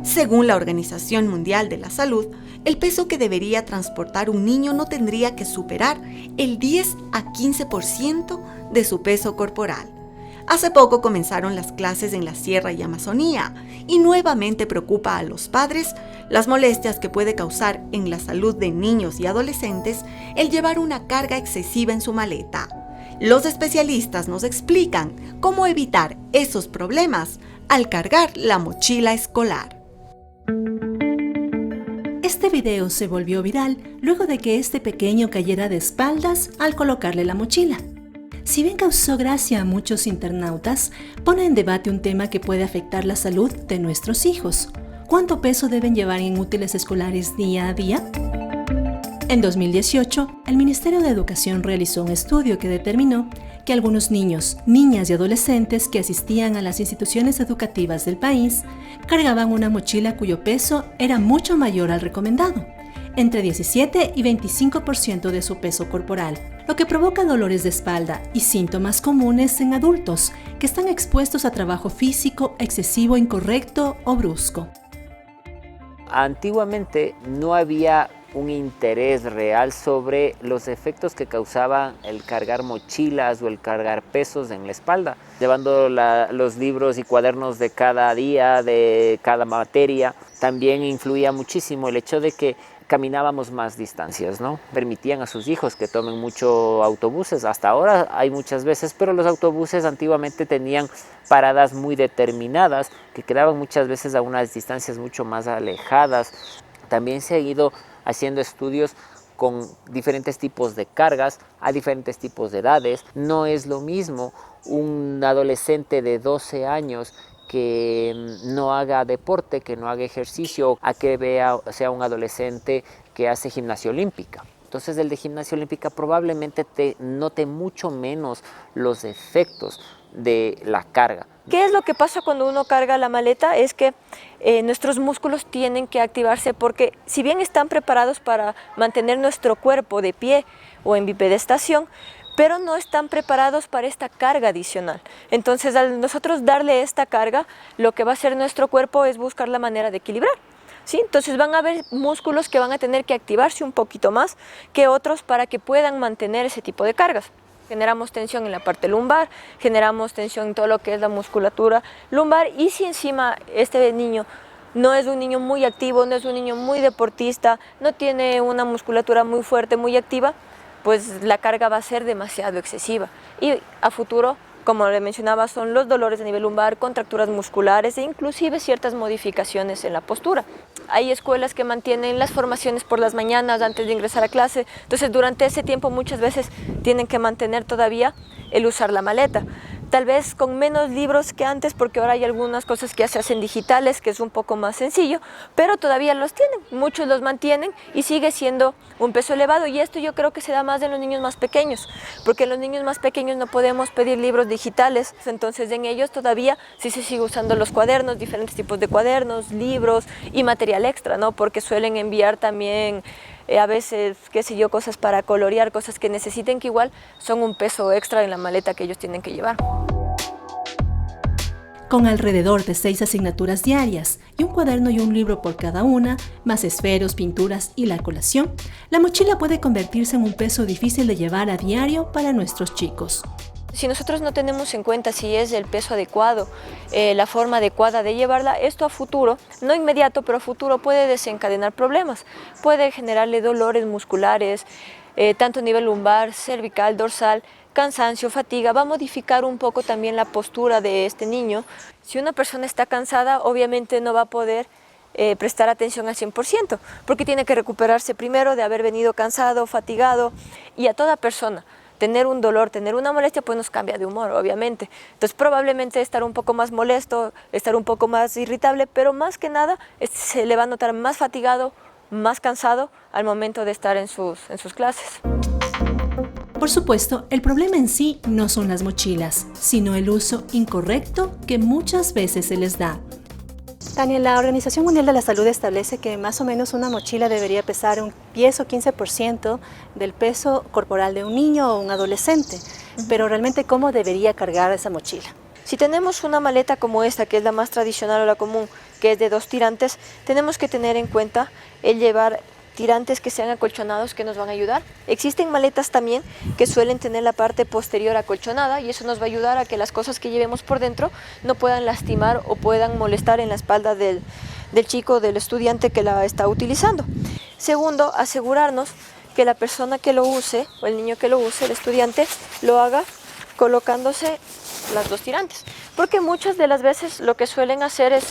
Según la Organización Mundial de la Salud, el peso que debería transportar un niño no tendría que superar el 10 a 15% de su peso corporal. Hace poco comenzaron las clases en la Sierra y Amazonía y nuevamente preocupa a los padres las molestias que puede causar en la salud de niños y adolescentes el llevar una carga excesiva en su maleta. Los especialistas nos explican cómo evitar esos problemas al cargar la mochila escolar. Este video se volvió viral luego de que este pequeño cayera de espaldas al colocarle la mochila. Si bien causó gracia a muchos internautas, pone en debate un tema que puede afectar la salud de nuestros hijos. ¿Cuánto peso deben llevar en útiles escolares día a día? En 2018, el Ministerio de Educación realizó un estudio que determinó que algunos niños, niñas y adolescentes que asistían a las instituciones educativas del país cargaban una mochila cuyo peso era mucho mayor al recomendado, entre 17 y 25% de su peso corporal, lo que provoca dolores de espalda y síntomas comunes en adultos que están expuestos a trabajo físico excesivo, incorrecto o brusco. Antiguamente no había un interés real sobre los efectos que causaba el cargar mochilas o el cargar pesos en la espalda. Llevando los libros y cuadernos de cada día, de cada materia, también influía muchísimo el hecho de que caminábamos más distancias, ¿no? Permitían a sus hijos que tomen mucho autobuses. Hasta ahora hay muchas veces, pero los autobuses antiguamente tenían paradas muy determinadas que quedaban muchas veces a unas distancias mucho más alejadas. También se han ido haciendo estudios con diferentes tipos de cargas a diferentes tipos de edades. No es lo mismo un adolescente de 12 años que no haga deporte, que no haga ejercicio, a que sea un adolescente que hace gimnasia olímpica. Entonces el de gimnasia olímpica probablemente te note mucho menos los efectos de la carga. ¿Qué es lo que pasa cuando uno carga la maleta? Es que nuestros músculos tienen que activarse porque si bien están preparados para mantener nuestro cuerpo de pie o en bipedestación, pero no están preparados para esta carga adicional. Entonces, al nosotros darle esta carga, lo que va a hacer nuestro cuerpo es buscar la manera de equilibrar, ¿sí? Entonces van a haber músculos que van a tener que activarse un poquito más que otros para que puedan mantener ese tipo de cargas. Generamos tensión en la parte lumbar, generamos tensión en todo lo que es la musculatura lumbar, y si encima este niño no es un niño muy activo, no es un niño muy deportista, no tiene una musculatura muy fuerte, muy activa, pues la carga va a ser demasiado excesiva y a futuro, como le mencionaba, son los dolores a nivel lumbar, contracturas musculares e inclusive ciertas modificaciones en la postura. Hay escuelas que mantienen las formaciones por las mañanas antes de ingresar a clase, entonces durante ese tiempo muchas veces tienen que mantener todavía el usar la maleta. Tal vez con menos libros que antes, porque ahora hay algunas cosas que ya se hacen digitales, que es un poco más sencillo, pero todavía los tienen, muchos los mantienen y sigue siendo un peso elevado, y esto yo creo que se da más en los niños más pequeños, porque en los niños más pequeños no podemos pedir libros digitales, entonces en ellos todavía sí se sigue usando los cuadernos, diferentes tipos de cuadernos, libros y material extra, ¿no? Porque suelen enviar también a veces, qué sé yo, cosas para colorear, cosas que necesiten, que igual son un peso extra en la maleta que ellos tienen que llevar. Con alrededor de 6 asignaturas diarias y un cuaderno y un libro por cada una, más esferos, pinturas y la colación, la mochila puede convertirse en un peso difícil de llevar a diario para nuestros chicos. Si nosotros no tenemos en cuenta si es el peso adecuado, la forma adecuada de llevarla, esto a futuro, no inmediato, pero a futuro puede desencadenar problemas. Puede generarle dolores musculares, tanto a nivel lumbar, cervical, dorsal, cansancio, fatiga. Va a modificar un poco también la postura de este niño. Si una persona está cansada, obviamente no va a poder prestar atención al 100%, porque tiene que recuperarse primero de haber venido cansado, fatigado, y a toda persona tener un dolor, tener una molestia, pues nos cambia de humor, obviamente. Entonces probablemente estar un poco más molesto, estar un poco más irritable, pero más que nada se le va a notar más fatigado, más cansado al momento de estar en sus clases. Por supuesto, el problema en sí no son las mochilas, sino el uso incorrecto que muchas veces se les da. Tania, la Organización Mundial de la Salud establece que más o menos una mochila debería pesar un 10 o 15% del peso corporal de un niño o un adolescente, pero realmente ¿cómo debería cargar esa mochila? Si tenemos una maleta como esta, que es la más tradicional o la común, que es de 2 tirantes, tenemos que tener en cuenta el llevar tirantes que sean acolchonados, que nos van a ayudar. Existen maletas también que suelen tener la parte posterior acolchonada y eso nos va a ayudar a que las cosas que llevemos por dentro no puedan lastimar o puedan molestar en la espalda del chico, del estudiante que la está utilizando. Segundo, asegurarnos que la persona que lo use, o el niño que lo use, el estudiante, lo haga colocándose las 2 tirantes. Porque muchas de las veces lo que suelen hacer es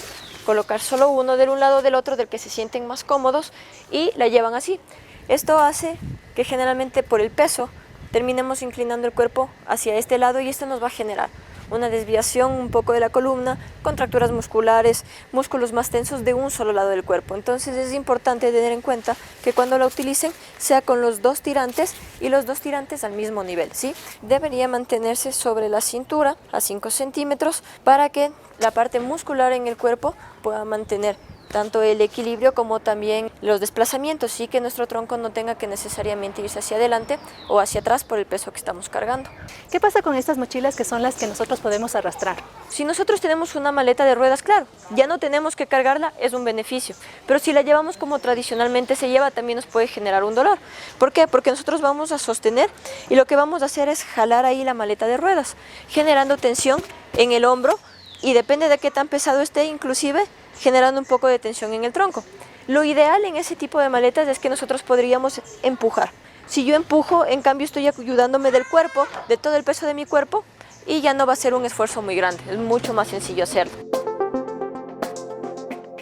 colocar solo uno de un lado o del otro, del que se sienten más cómodos, y la llevan así. Esto hace que generalmente por el peso terminemos inclinando el cuerpo hacia este lado y esto nos va a generar una desviación un poco de la columna, contracturas musculares, músculos más tensos de un solo lado del cuerpo. Entonces es importante tener en cuenta que cuando la utilicen sea con los 2 tirantes y los 2 tirantes al mismo nivel, ¿sí? Debería mantenerse sobre la cintura a 5 centímetros para que la parte muscular en el cuerpo pueda mantener tanto el equilibrio como también los desplazamientos, sí, que nuestro tronco no tenga que necesariamente irse hacia adelante o hacia atrás por el peso que estamos cargando. ¿Qué pasa con estas mochilas que son las que nosotros podemos arrastrar? Si nosotros tenemos una maleta de ruedas, claro, ya no tenemos que cargarla, es un beneficio, pero si la llevamos como tradicionalmente se lleva, también nos puede generar un dolor. ¿Por qué? Porque nosotros vamos a sostener y lo que vamos a hacer es jalar ahí la maleta de ruedas, generando tensión en el hombro y depende de qué tan pesado esté, inclusive generando un poco de tensión en el tronco. Lo ideal en ese tipo de maletas es que nosotros podríamos empujar. Si yo empujo, en cambio estoy ayudándome del cuerpo, de todo el peso de mi cuerpo, y ya no va a ser un esfuerzo muy grande, es mucho más sencillo hacerlo.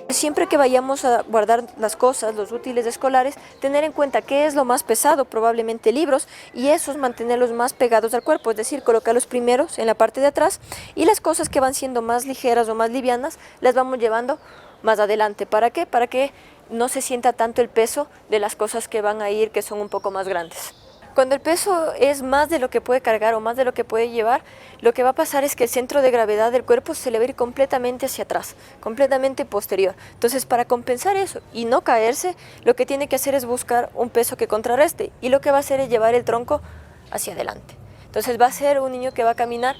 Siempre que vayamos a guardar las cosas, los útiles escolares, tener en cuenta qué es lo más pesado, probablemente libros, y esos mantenerlos más pegados al cuerpo, es decir, colocarlos primeros en la parte de atrás y las cosas que van siendo más ligeras o más livianas las vamos llevando más adelante. ¿Para qué? Para que no se sienta tanto el peso de las cosas que van a ir, que son un poco más grandes. Cuando el peso es más de lo que puede cargar o más de lo que puede llevar, lo que va a pasar es que el centro de gravedad del cuerpo se le va a ir completamente hacia atrás, completamente posterior. Entonces, para compensar eso y no caerse, lo que tiene que hacer es buscar un peso que contrarreste y lo que va a hacer es llevar el tronco hacia adelante. Entonces, va a ser un niño que va a caminar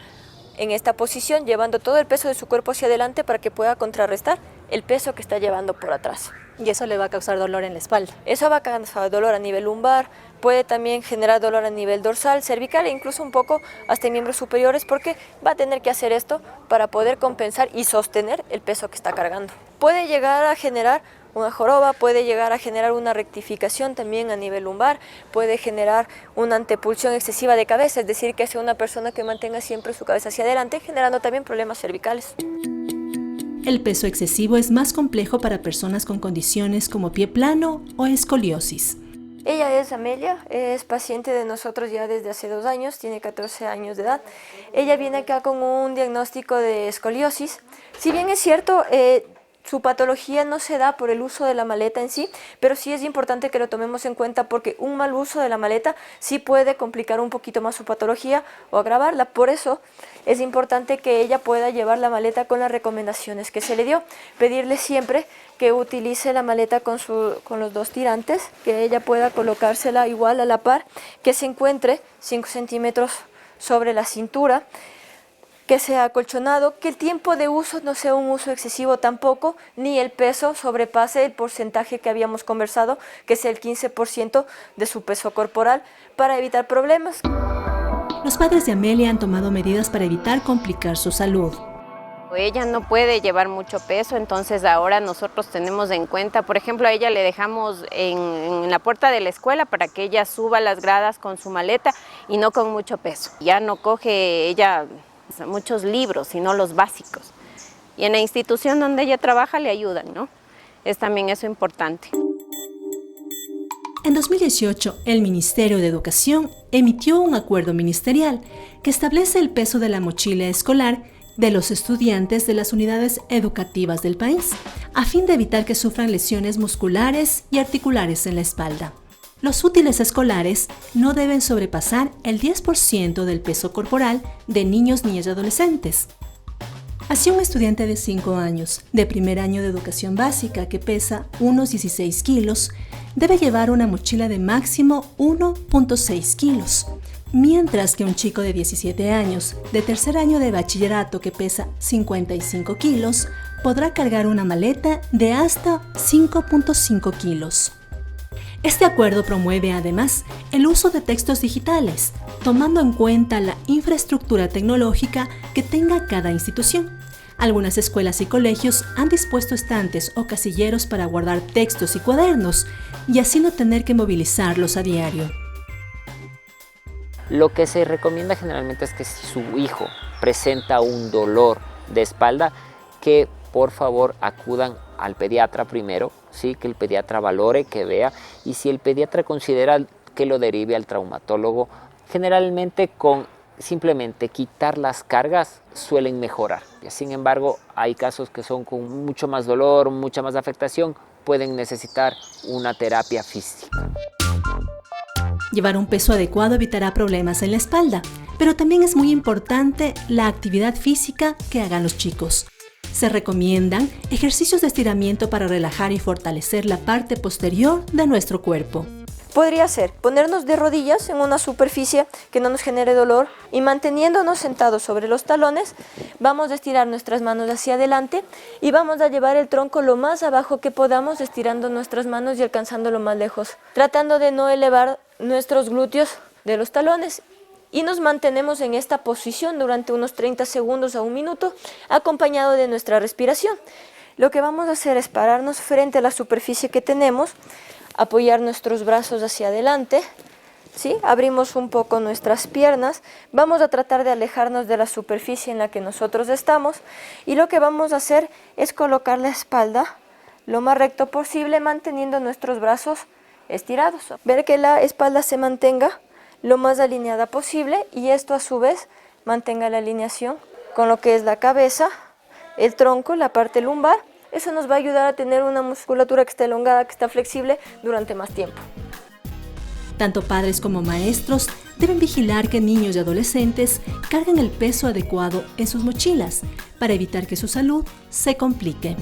en esta posición, llevando todo el peso de su cuerpo hacia adelante para que pueda contrarrestar el peso que está llevando por atrás. Y eso le va a causar dolor en la espalda. Eso va a causar dolor a nivel lumbar, puede también generar dolor a nivel dorsal, cervical e incluso un poco hasta en miembros superiores porque va a tener que hacer esto para poder compensar y sostener el peso que está cargando. Puede llegar a generar una joroba, puede llegar a generar una rectificación también a nivel lumbar, puede generar una antepulsión excesiva de cabeza, es decir, que sea una persona que mantenga siempre su cabeza hacia adelante, generando también problemas cervicales. El peso excesivo es más complejo para personas con condiciones como pie plano o escoliosis. Ella es Amelia, es paciente de nosotros ya desde hace 2 años, tiene 14 años de edad. Ella viene acá con un diagnóstico de escoliosis. Si bien es cierto, su patología no se da por el uso de la maleta en sí, pero sí es importante que lo tomemos en cuenta porque un mal uso de la maleta sí puede complicar un poquito más su patología o agravarla. Por eso es importante que ella pueda llevar la maleta con las recomendaciones que se le dio. Pedirle siempre que utilice la maleta con los 2 tirantes, que ella pueda colocársela igual a la par, que se encuentre 5 centímetros sobre la cintura, que sea acolchonado, que el tiempo de uso no sea un uso excesivo tampoco, ni el peso sobrepase el porcentaje que habíamos conversado, que sea el 15% de su peso corporal, para evitar problemas. Los padres de Amelia han tomado medidas para evitar complicar su salud. Ella no puede llevar mucho peso, entonces ahora nosotros tenemos en cuenta, por ejemplo, a ella le dejamos en la puerta de la escuela para que ella suba las gradas con su maleta y no con mucho peso. Ya no coge ella muchos libros, sino los básicos. Y en la institución donde ella trabaja le ayudan, ¿no? Es también eso importante. En 2018, el Ministerio de Educación emitió un acuerdo ministerial que establece el peso de la mochila escolar de los estudiantes de las unidades educativas del país, a fin de evitar que sufran lesiones musculares y articulares en la espalda. Los útiles escolares no deben sobrepasar el 10% del peso corporal de niños, niñas y adolescentes. Así, un estudiante de 5 años, de primer año de educación básica que pesa unos 16 kilos, debe llevar una mochila de máximo 1.6 kilos, Mientras que un chico de 17 años, de tercer año de bachillerato que pesa 55 kilos, podrá cargar una maleta de hasta 5.5 kilos. Este acuerdo promueve además el uso de textos digitales, tomando en cuenta la infraestructura tecnológica que tenga cada institución. Algunas escuelas y colegios han dispuesto estantes o casilleros para guardar textos y cuadernos y así no tener que movilizarlos a diario. Lo que se recomienda generalmente es que si su hijo presenta un dolor de espalda, que por favor acudan al pediatra primero, ¿sí? Que el pediatra valore, que vea, y si el pediatra considera que lo derive al traumatólogo, generalmente con simplemente quitar las cargas suelen mejorar. Sin embargo, hay casos que son con mucho más dolor, mucha más afectación, pueden necesitar una terapia física. Llevar un peso adecuado evitará problemas en la espalda, pero también es muy importante la actividad física que hagan los chicos. Se recomiendan ejercicios de estiramiento para relajar y fortalecer la parte posterior de nuestro cuerpo. Podría ser ponernos de rodillas en una superficie que no nos genere dolor y manteniéndonos sentados sobre los talones, vamos a estirar nuestras manos hacia adelante y vamos a llevar el tronco lo más abajo que podamos, estirando nuestras manos y alcanzándolo más lejos, tratando de no elevar nuestros glúteos de los talones. Y nos mantenemos en esta posición durante unos 30 segundos a un minuto, acompañado de nuestra respiración. Lo que vamos a hacer es pararnos frente a la superficie que tenemos, apoyar nuestros brazos hacia adelante, ¿sí? Abrimos un poco nuestras piernas, vamos a tratar de alejarnos de la superficie en la que nosotros estamos y lo que vamos a hacer es colocar la espalda lo más recto posible, manteniendo nuestros brazos estirados. Ver que la espalda se mantenga lo más alineada posible y esto a su vez mantenga la alineación con lo que es la cabeza, el tronco, la parte lumbar. Eso nos va a ayudar a tener una musculatura que está elongada, que está flexible durante más tiempo. Tanto padres como maestros deben vigilar que niños y adolescentes carguen el peso adecuado en sus mochilas para evitar que su salud se complique.